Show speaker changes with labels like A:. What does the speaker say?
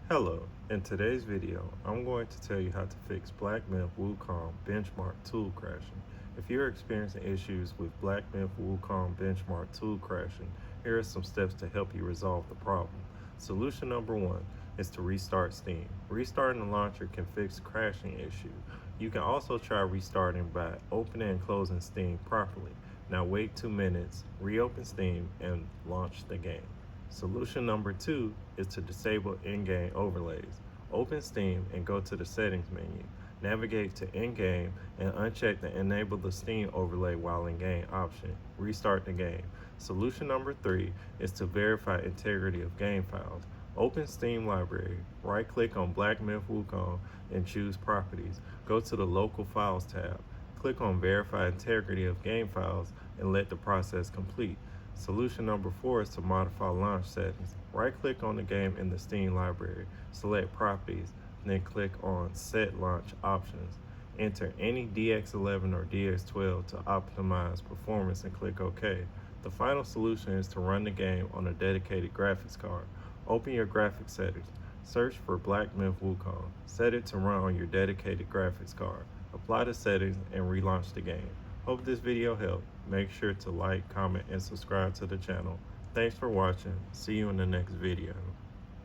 A: Hello, in today's video, I'm going to tell you how to fix Black Myth Wukong benchmark tool crashing. If you're experiencing issues with Black Myth Wukong benchmark tool crashing, here are some steps to help you resolve the problem. Solution number one is to restart Steam. Restarting the launcher can fix the crashing issue. You can also try restarting by opening and closing Steam properly. Now wait 2 minutes, reopen Steam, and launch the game. Solution number two is to disable in-game overlays. Open Steam and go to the settings menu. Navigate to in-game and uncheck the enable the Steam overlay while in game option. Restart the game. Solution number three is to verify integrity of game files. Open Steam Library, right-click on Black Myth Wukong and choose Properties. Go to the Local Files tab. Click on Verify Integrity of Game Files and let the process complete. Solution number four is to modify launch settings. Right-click on the game in the Steam library, select Properties, then click on Set Launch Options. Enter any DX11 or DX12 to optimize performance and click OK. The final solution is to run the game on a dedicated graphics card. Open your graphics settings. Search for Black Myth Wukong. Set it to run on your dedicated graphics card. Apply the settings and relaunch the game. Hope this video helped. Make sure to like, comment, and subscribe to the channel. Thanks for watching. See you in the next video.